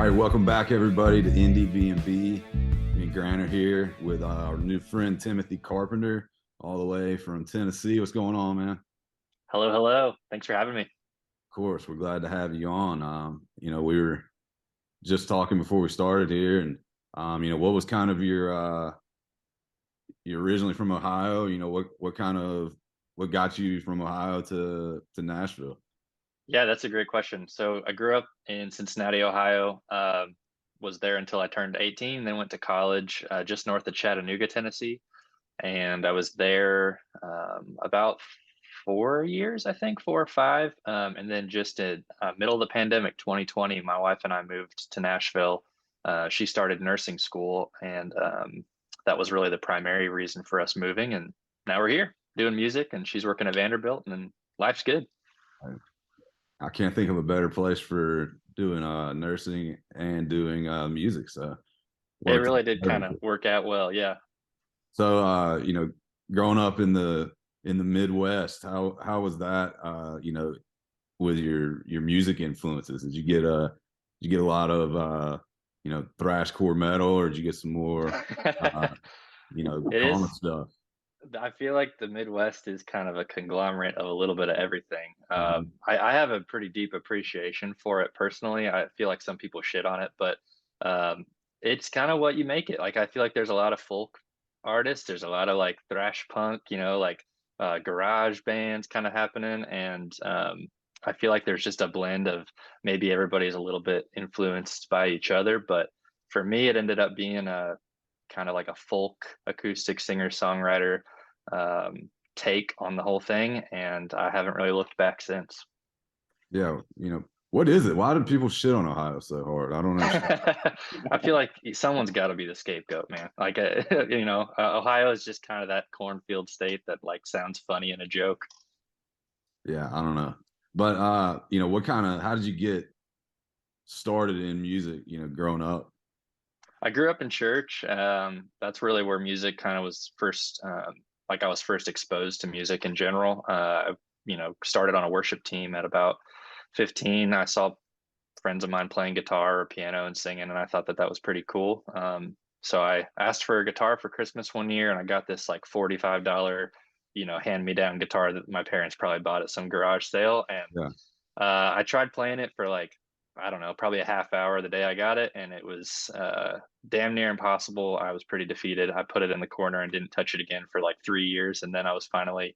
right, welcome back everybody to Indiebnb. Me and Grant are here with our new friend Timothy Carpenter, all the way from Tennessee. What's going on, man? Of Hello, hello. Thanks for having me. course, we're glad to have you on. We were just talking before we started here, and what was kind of you're originally from Ohio. What got you from Ohio to Nashville? Yeah, that's a great question. So I grew up in Cincinnati, Ohio. Was there until I turned 18, then went to college just north of Chattanooga, Tennessee. And I was there about 4 years, I think, 4 or 5. And then just in middle of the pandemic, 2020, my wife and I moved to Nashville. She started nursing school, and that was really the primary reason for us moving. And now we're here doing music, and she's working at Vanderbilt, and life's good. I can't think of a better place for doing nursing and doing music. So It worked really did kind of perfectly. work out well. Yeah. So growing up in the Midwest, how was that with your music influences? Did you get a lot of thrashcore metal, or did you get some more uh It calmer is. stuff? I feel like the Midwest is kind of a conglomerate of a little bit of everything. Um, I have a pretty deep appreciation for it personally. I feel like some people shit on it, but um, it's kind of what you make it. Like I feel like there's a lot of folk artists. There's a lot of like thrash punk, like garage bands kind of happening, and I feel like there's just a blend of maybe everybody's a little bit influenced by each other, but for me, it ended up being a kind of like a folk acoustic singer-songwriter take on the whole thing, and I haven't really looked back since. yeah, what is it? Why do people shit on Ohio so hard? I don't understand. I feel like someone's got to be the scapegoat, man. Like, Ohio is just kind of that cornfield state that like sounds funny in a joke. Yeah, I don't know. But how did you get started in music, growing up? I grew up in church. That's really where music kind of was first, like I was first exposed to music in general. Started on a worship team at about 15. I saw friends of mine playing guitar or piano and singing, and I thought that that was pretty cool. So I asked for a guitar for Christmas one year, and I got this like $45, hand-me-down guitar that my parents probably bought at some garage sale. And Yeah. I tried playing it for like, I don't know, probably a half hour the day I got it, and it was damn near impossible. I was pretty defeated. I put it in the corner and didn't touch it again for like 3 years, and then I was finally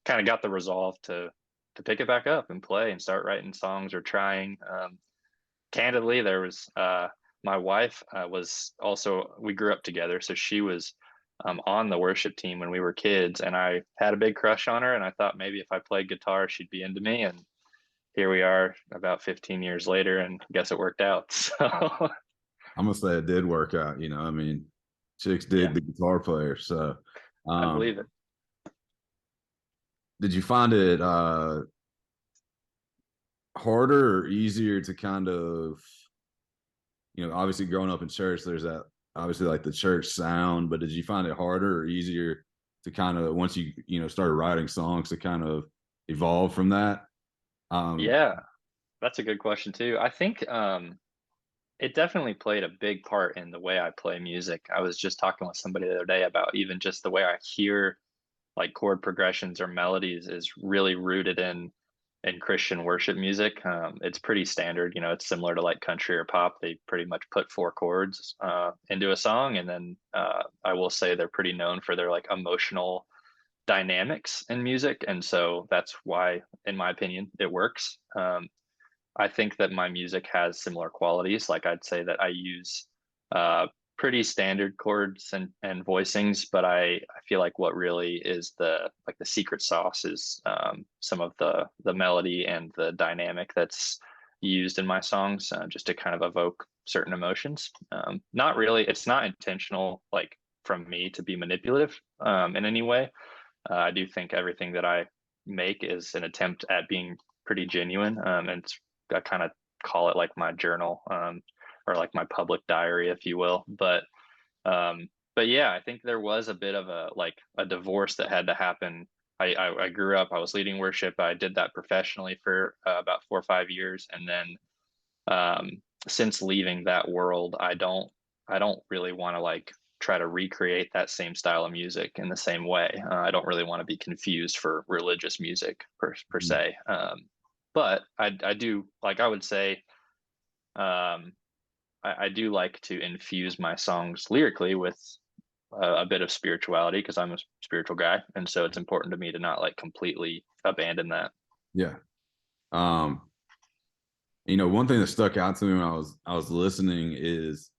kind of got the resolve to pick it back up and play and start writing songs or trying. Candidly, there was my wife was also, we grew up together, so she was on the worship team when we were kids, and I had a big crush on her, and I thought maybe if I played guitar, she'd be into me, and here we are about 15 years later, and I guess it worked out. So I'm gonna say it did work out. I mean, chicks dig yeah, the guitar player. So, I um, believe it. did you find it harder or easier to kind of, obviously growing up in church, there's that obviously like the church sound, but did you find it harder or easier to kind of once you started writing songs to kind of evolve from that? Um, Yeah, that's a good question too. I think it definitely played a big part in the way I play music. I was just talking with somebody the other day about even just the way I hear like chord progressions or melodies is really rooted in Christian worship music. It's pretty standard, it's similar to like country or pop. They pretty much put four chords into a song, and then I will say they're pretty known for their like emotional dynamics in music, and so that's why, in my opinion, it works. I think that my music has similar qualities. Like I'd say that I use uh, pretty standard chords and voicings, but I feel like what really is the secret sauce is some of the melody and the dynamic that's used in my songs just to kind of evoke certain emotions. Not really, it's not intentional like from me to be manipulative in any way. I do think everything that I make is an attempt at being pretty genuine, and I kind of call it like my journal, or like my public diary, if you will. But yeah, I think there was a bit of a divorce that had to happen. I grew up, I was leading worship. I did that professionally for about 4 or 5 years, and then since leaving that world, I don't really want to like try to recreate that same style of music in the same way. I don't really want to be confused for religious music per Mhm. se. But I do like, I would say, um, I do like to infuse my songs lyrically with a bit of spirituality because I'm a spiritual guy, and so it's important to me to not like completely abandon that. Yeah. Um, one thing that stuck out to me when I was listening is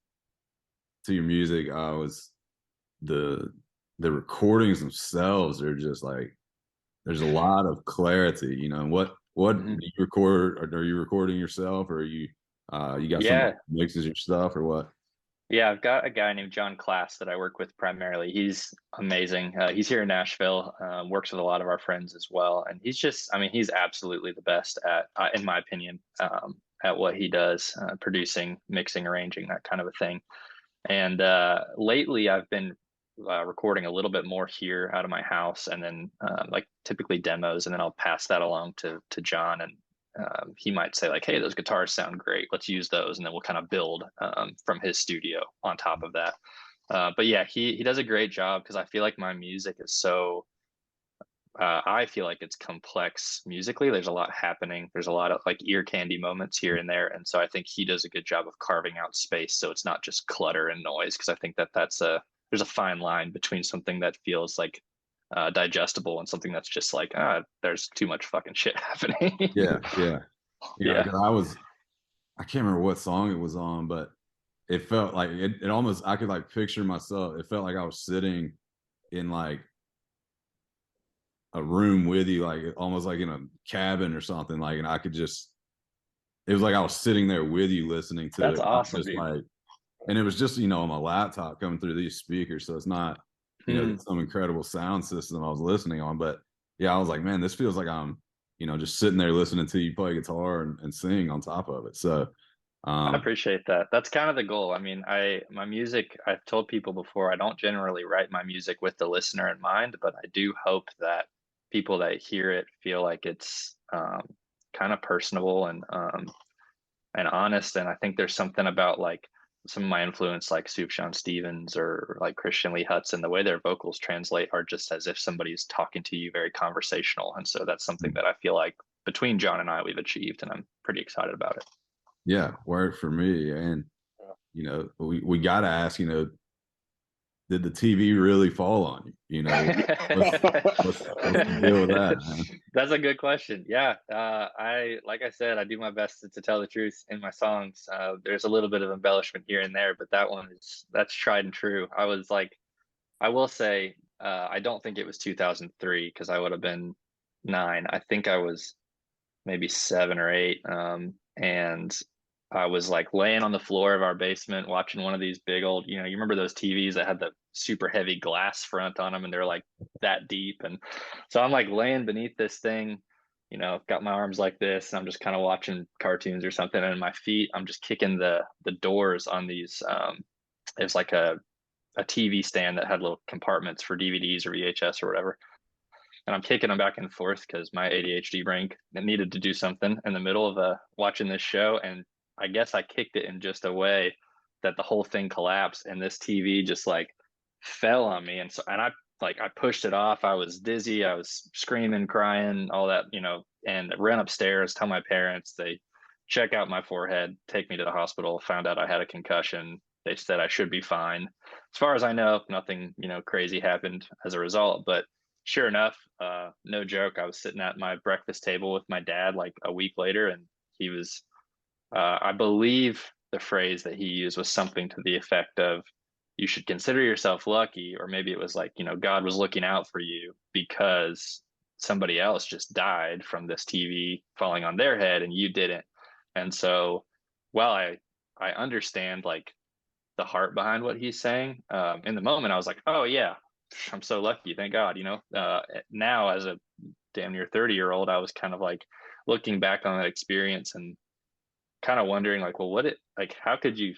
to your music. I was the the recordings themselves are just like there's a lot of clarity. And what Mhm. do you record? Or are you recording yourself, or are you got somebody Yeah, who mixes your stuff, or what? yeah, I've got a guy named John Class that I work with primarily. He's amazing. He's here in Nashville, works with a lot of our friends as well. And he's just, I mean, he's absolutely the best at, in my opinion, at what he does, producing, mixing, arranging, that kind of a thing. And lately, I've been recording a little bit more here out of my house, and then like typically demos, and then I'll pass that along to John, and he might say like, "Hey, those guitars sound great. Let's use those," and then we'll kind of build from his studio on top of that. But yeah, he does a great job because I feel like my music is so I feel like it's complex musically. There's a lot happening. There's a lot of like ear candy moments here and there, and so I think he does a good job of carving out space so it's not just clutter and noise. Because I think that there's a fine line between something that feels like digestible and something that's just like there's too much fucking shit happening. Yeah, yeah. Yeah, 'Cause I can't remember what song it was on, but it felt like it almost I could like picture myself. It felt like I was sitting in like a room with you, like almost like in a cabin or something. Like, and I could just it was like I was sitting there with you listening to that's it, not awesome, just dude. like and it was just, on my laptop coming through these speakers. So it's not, Hmm. some incredible sound system I was listening on. But yeah, I was like, man, this feels like I'm, just sitting there listening to you play guitar and sing on top of it. So I um appreciate that. That's kind of the goal. I mean, my music, I've told people before, I don't generally write my music with the listener in mind, but I do hope that people that hear it feel like it's kind of personable and honest. And I think there's something about like some of my influence, like Sufjan Stevens or like Christian Lee Hudson, the way their vocals translate are just as if somebody's talking to you, very conversational. And so that's something that I feel like between John and I, we've achieved, and I'm pretty excited about it. yeah, worked for me. And we gotta ask, did the TV really fall on you? What's the deal with that, man? That's a good question. Yeah, like I said, I do my best to tell the truth in my songs. There's a little bit of embellishment here and there, but that's tried and true. I will say, I don't think it was 2003 because I would have been 9. I think I was maybe 7 or 8. And I was like laying on the floor of our basement watching one of these big old, you remember those TVs that had the super heavy glass front on them and they're like that deep. And so I'm like laying beneath this thing, got my arms like this and I'm just kind of watching cartoons or something. And my feet, I'm just kicking the doors on these. It was like a TV stand that had little compartments for DVDs or VHS or whatever, and I'm kicking them back and forth because my ADHD brain needed to do something in the middle of watching this show, and I guess I kicked it in just a way that the whole thing collapsed, and this TV just like fell on me, and I pushed it off. I was dizzy, I was screaming, crying, all that, and ran upstairs, tell my parents. They check out my forehead, take me to the hospital. Found out I had a concussion. They said I should be fine. As far as I know, nothing crazy happened as a result, but sure enough, no joke, I was sitting at my breakfast table with my dad like a week later, and he was, I believe the phrase that he used was something to the effect of, you should consider yourself lucky, or maybe it was like, God was looking out for you because somebody else just died from this TV falling on their head and you didn't. And so, while I understand like the heart behind what he's saying. In the moment, I was like, oh, yeah, I'm so lucky. Thank God. Now, as a damn near 30-year-old, I was kind of like looking back on that experience and kind of wondering, like, well, like, how could you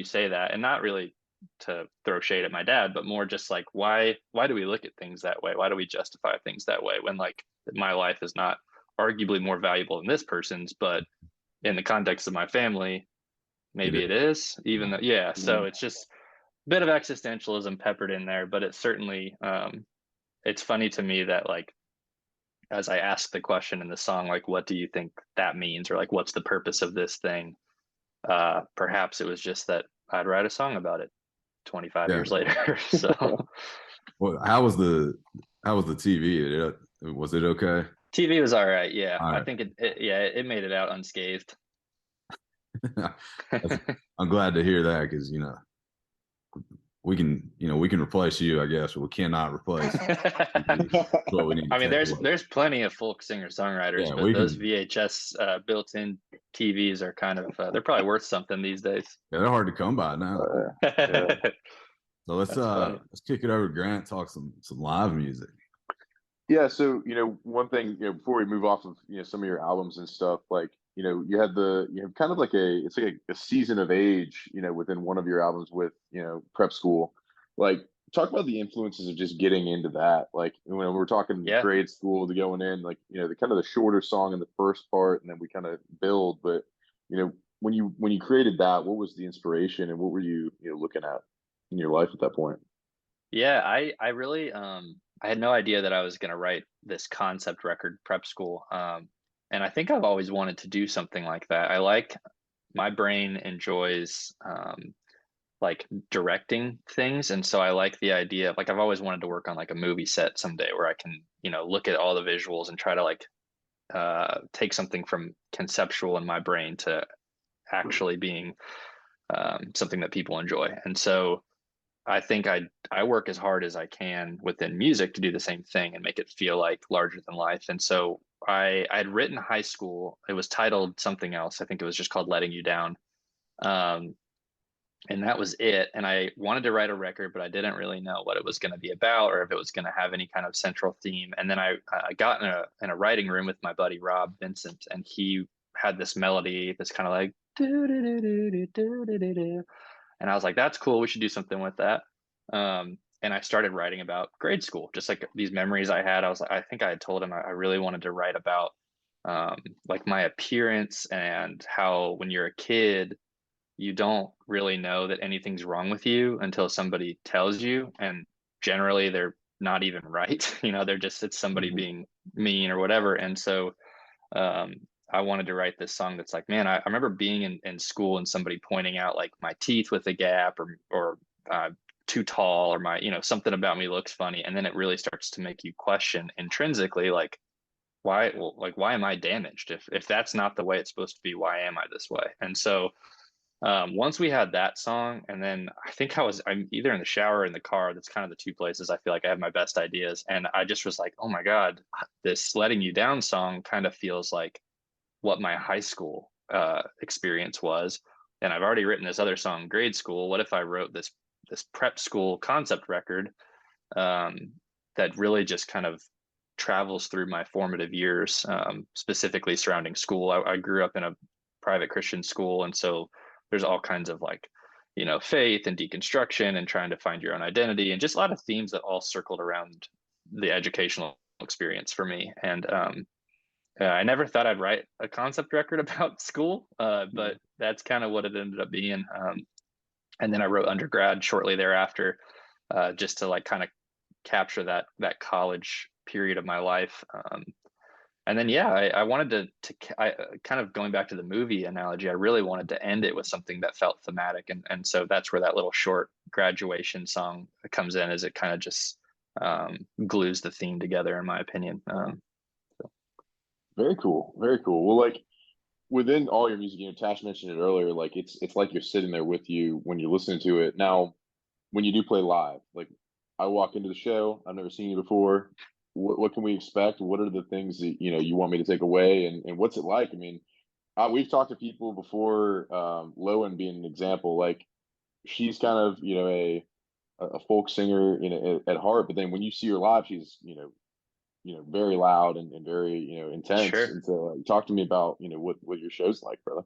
say that? And not really to throw shade at my dad, but more just like, why do we look at things that way? Why do we justify things that way when like my life is not arguably more valuable than this person's, but in the context of my family, It maybe it is. is, even though, yeah. So Mhm. it's just a bit of existentialism peppered in there, but it's certainly, it's funny to me that like, as I ask the question in the song, like, what do you think that means? Or like, what's the purpose of this thing? Perhaps it was just that I'd write a song about it 25 Yeah. years later. So Well, how was the TV? Was it okay? TV was all right. Yeah. All I right. think yeah, it made it out unscathed. I'm glad to hear that because we can replace you, I guess, but we cannot replace TV. That's what we need to I mean, take away. there's plenty of folk singer-songwriters, Yeah, but we those can. VHS built-in TVs are kind of they're probably worth something these days. Yeah, they're hard to come by now. Yeah. So let's That's funny. let's kick it over to Grant. Talk some live music. Yeah, so one thing, before we move off of some of your albums and stuff, like you have kind of like it's like a season of age, within one of your albums with Prep School. Like, talk about the influences of just getting into that. Like when we're talking Yeah. grade school to going in, like the kind of the shorter song in the first part, and then we kind of build. But when you created that, what was the inspiration, and what were you looking at in your life at that point? Yeah, I really I had no idea that I was going to write this concept record prep school. And I think I've always wanted to do something like that. I like my brain enjoys like directing things, and so I like the idea of like I've always wanted to work on like a movie set someday where I can, look at all the visuals and try to like take something from conceptual in my brain to actually being something that people enjoy. And so I think I work as hard as I can within music to do the same thing and make it feel like larger than life. And so I'd written high school. It was titled something else. I think it was just called Letting You Down. Um, and that was it. And I wanted to write a record, but I didn't really know what it was going to be about or if it was going to have any kind of central theme. And then I got in a writing room with my buddy Rob Vincent, and he had this melody that's kind of like do do do do do do do do, and I was like, that's cool. We should do something with that. And I started writing about grade school, just like these memories I had. I was like, I think I had told him I really wanted to write about like my appearance and how when you're a kid, you don't really know that anything's wrong with you until somebody tells you. And generally they're not even right. They're just, it's somebody Mhm. being mean or whatever. And so um, I wanted to write this song that's like, man, I remember being in school and somebody pointing out like my teeth with a gap or too tall or my, something about me looks funny. And then it really starts to make you question intrinsically, like, why am I damaged? If that's not the way it's supposed to be, why am I this way? And so once we had that song, and then I think I'm either in the shower or in the car. That's kind of the two places I feel like I have my best ideas. And I just was like, oh my God, this Letting You Down song kind of feels like what my high school experience was. And I've already written this other song, grade school. What if I wrote this prep school concept record um, that really just kind of travels through my formative years, specifically surrounding school. I grew up in a private Christian school, and so there's all kinds of like, faith and deconstruction and trying to find your own identity, and just a lot of themes that all circled around the educational experience for me. And I never thought I'd write a concept record about school, but that's kind of what it ended up being. And then I wrote undergrad shortly thereafter, just to like kind of capture that college period of my life. And then yeah, I wanted I kind of going back to the movie analogy. I really wanted to end it with something that felt thematic, and so that's where that little short graduation song comes in, as it kind of just glues the theme together, in my opinion. So. Very cool. Very cool. Well, like within all your music, Tash mentioned it earlier, like it's like you're sitting there with you when you're listening to it. Now, when you do play live, like I walk into the show, I've never seen you before. What can we expect? What are the things that you want me to take away, and what's it like? I mean, we've talked to people before, Lowen being an example. Like she's kind of a folk singer at heart, but then when you see her live, she's very loud and very intense. Sure. And so, talk to me about what your show's like, brother.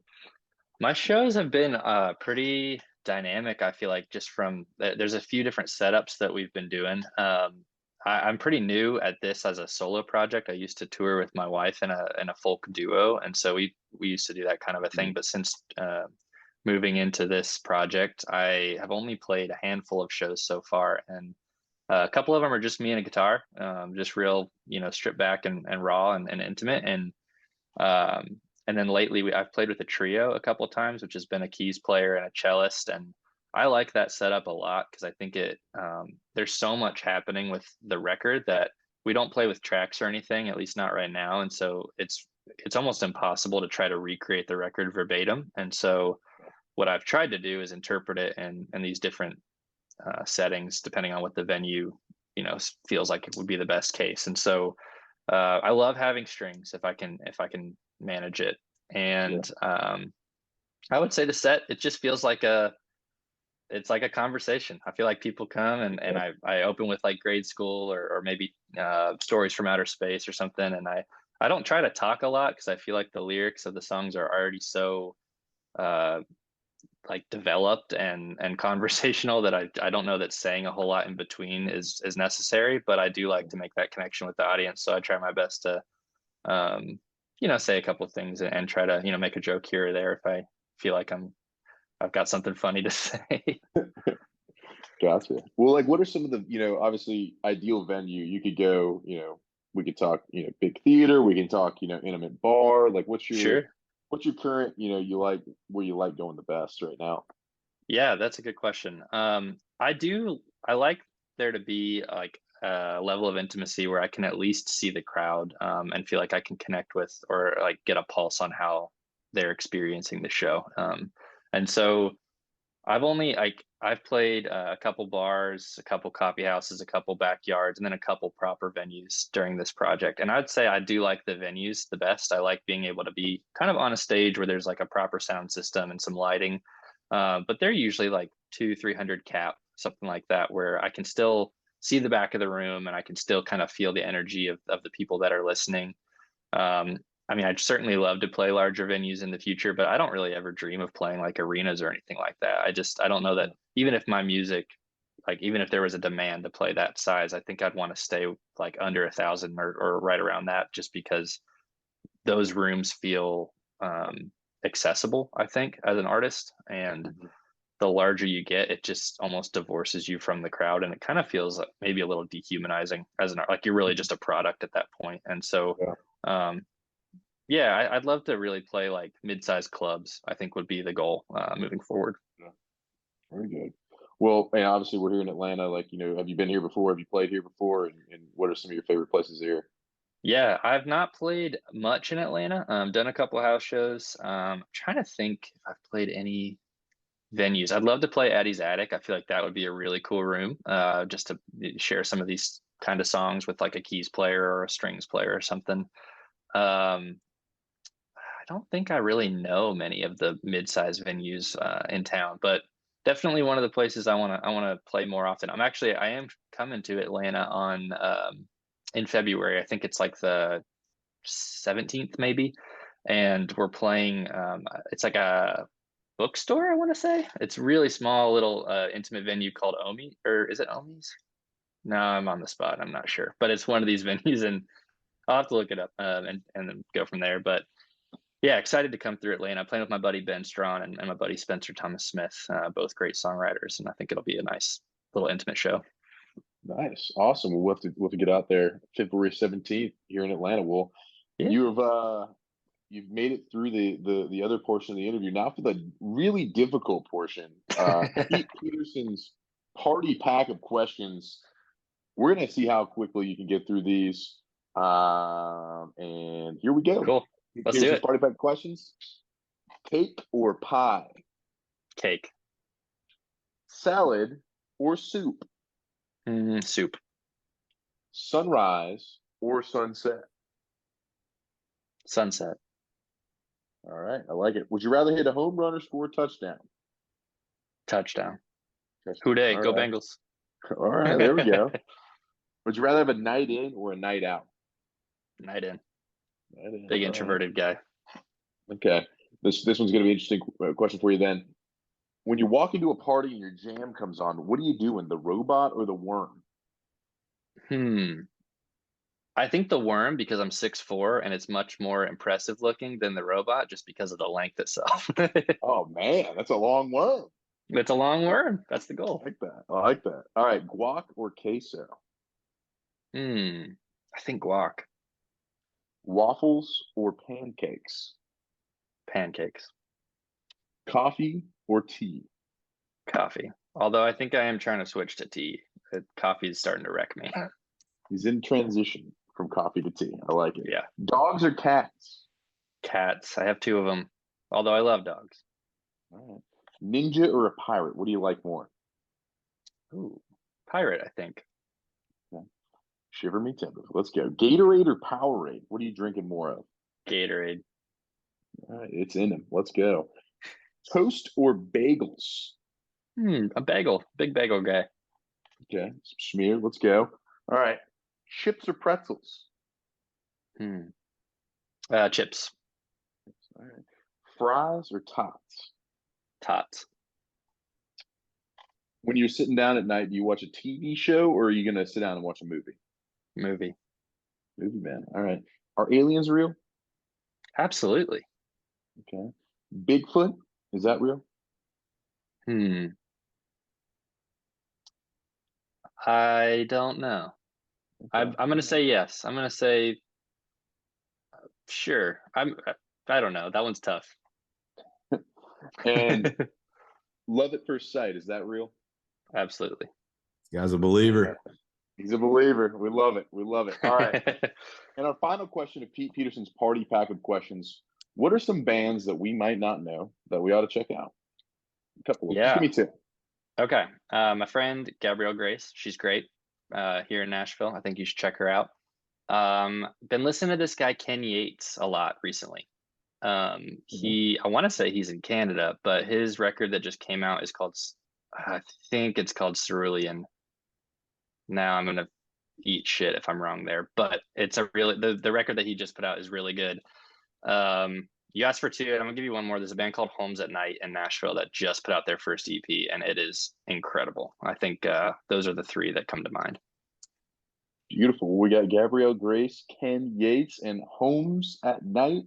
My shows have been pretty dynamic. I feel like just from there's a few different setups that we've been doing. I'm pretty new at this as a solo project. I used to tour with my wife in a folk duo, and so we used to do that kind of a thing. But since moving into this project, I have only played a handful of shows so far, and a couple of them are just me and a guitar, just real, stripped back and raw and intimate. Um, and then lately I've played with a trio a couple of times, which has been a keys player and a cellist. And I like that setup a lot because I think there's so much happening with the record that we don't play with tracks or anything, at least not right now. And so it's almost impossible to try to recreate the record verbatim. And so what I've tried to do is interpret it in these different settings, depending on what the venue, feels like it would be the best case. And so I love having strings if I can manage it. And I would say the set, it just feels like it's like a conversation. I feel like people come and I open with like grade school or maybe stories from outer space or something. And I don't try to talk a lot because I feel like the lyrics of the songs are already so like developed and conversational that I don't know that saying a whole lot in between is necessary, but I do like to make that connection with the audience. So I try my best to say a couple of things and try to, make a joke here or there if I feel like I've got something funny to say. Gotcha. Well, like what are some of the, obviously ideal venue you could go, we could talk, big theater, we can talk, intimate bar, like what's your Sure. What's your current, you like where you like going the best right now? Yeah, that's a good question. I like there to be like a level of intimacy where I can at least see the crowd and feel like I can connect with or like get a pulse on how they're experiencing the show. And so I've played a couple bars, a couple coffee houses, a couple backyards, and then a couple proper venues during this project. And I'd say I do like the venues the best. I like being able to be kind of on a stage where there's like a proper sound system and some lighting. But they're usually like 200-300 cap, something like that, where I can still see the back of the room and I can still kind of feel the energy of the people that are listening. I mean, I'd certainly love to play larger venues in the future, but I don't really ever dream of playing like arenas or anything like that. I don't know that even if my music, like even if there was a demand to play that size, I think I'd want to stay like under 1,000 or right around that, just because those rooms feel accessible, I think, as an artist. And the larger you get, it just almost divorces you from the crowd, and it kind of feels like maybe a little dehumanizing as an art. Like you're really just a product at that point. And so, I'd love to really play like mid-sized clubs. I think would be the goal moving forward. Yeah. Very good. Well, and obviously we're here in Atlanta. Like, have you been here before? Have you played here before? And what are some of your favorite places here? Yeah, I've not played much in Atlanta. Done a couple house shows. Trying to think if I've played any venues. I'd love to play Addie's Attic. I feel like that would be a really cool room, just to share some of these kind of songs with like a keys player or a strings player or something. I don't think I really know many of the mid-sized venues in town, but definitely one of the places I want to play more often. I am coming to Atlanta on in February. I think it's like the 17th maybe, and we're playing. It's like a bookstore, I want to say. It's a really small little intimate venue called Omi, or is it Omi's? No, I'm on the spot. I'm not sure, but it's one of these venues, and I'll have to look it up and then go from there. But yeah, excited to come through Atlanta. I'm playing with my buddy Ben Strawn and my buddy Spencer Thomas Smith, both great songwriters, and I think it'll be a nice little intimate show. Nice, awesome. We'll have to get out there February 17th here in Atlanta. Well, you've made it through the other portion of the interview. Now for the really difficult portion, Pete Peterson's party pack of questions. We're gonna see how quickly you can get through these. And here we go. Cool. Let's do it. Party pack questions. Cake or pie? Cake. Salad or soup? Soup. Sunrise or sunset? Sunset. All right, I like it. Would you rather hit a home run or score a touchdown? Touchdown. Hooday, go right. Bengals. All right, there we go. Would you rather have a night in or a night out? Night in. Big Big introverted guy. Okay. This one's going to be an interesting question for you then. When you walk into a party and your jam comes on, what are you doing? The robot or the worm? I think the worm, because I'm 6'4", and it's much more impressive looking than the robot, just because of the length itself. Oh man, that's a long worm. It's a long worm. That's the goal. I like that. I like that. All right, guac or queso? I think guac. Waffles or pancakes? Pancakes. Coffee or tea? Coffee. Although I think I am trying to switch to tea. Coffee is starting to wreck me. He's in transition from coffee to tea. I like it. Yeah. Dogs or cats? Cats. I have 2 of them. Although I love dogs. All right. Ninja or a pirate? What do you like more? Ooh, pirate, I think. Okay. Shiver me timbers. Let's go. Gatorade or Powerade? What are you drinking more of? Gatorade. All right, it's in him. Let's go. Toast or bagels? A bagel. Big bagel guy. Okay, some schmear. Let's go. All right. Chips or pretzels? Chips. All right. Fries or tots? Tots. When you're sitting down at night, do you watch a TV show or are you going to sit down and watch a movie? Movie. Movie, man. All right. Are aliens real? Absolutely. Okay. Bigfoot, is that real? I don't know. Okay. I'm gonna say yes. I'm gonna say sure. I don't know. That one's tough. And love at first sight, is that real? Absolutely. This guy's a believer. He's a believer. We love it. We love it. All right. And our final question of Pete Peterson's party pack of questions. What are some bands that we might not know that we ought to check out? A couple of Yeah. Give me 2. Okay. My friend Gabrielle Grace, she's great. Here in Nashville. I think you should check her out. Been listening to this guy Ken Yates a lot recently. I want to say he's in Canada, but his record that just came out is called, I think it's called Cerulean. Now I'm gonna eat shit if I'm wrong there, but it's a really the record that he just put out is really good. You asked for 2, and I'm gonna give you one more. There's a band called Homes at Night in Nashville that just put out their first EP, and it is incredible. I think those are the 3 that come to mind. Beautiful. We got Gabrielle Grace, Ken Yates, and Homes at Night.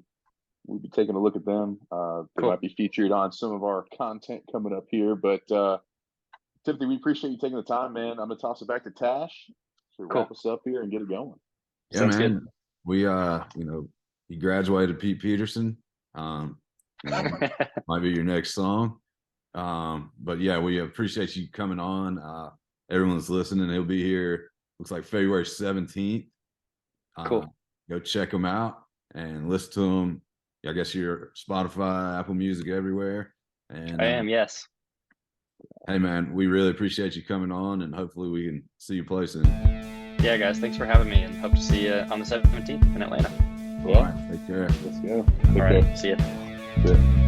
We'll be taking a look at them. They might be featured on some of our content coming up here. But Timothy, we appreciate you taking the time, man. I'm gonna toss it back to Tash to wrap us up here and get it going. Yeah, Sounds man. good. We he graduated Pete Peterson. Might be your next song. But yeah, we appreciate you coming on. Everyone's listening. He'll be here. Looks like February 17th. Cool. Go check him out and listen to him. I guess you're Spotify, Apple Music, everywhere. And I am, yes. Hey, man, we really appreciate you coming on, and hopefully we can see you play soon. Yeah, guys, thanks for having me, and hope to see you on the 17th in Atlanta. All right, take care. Let's go. All right, see ya. Good.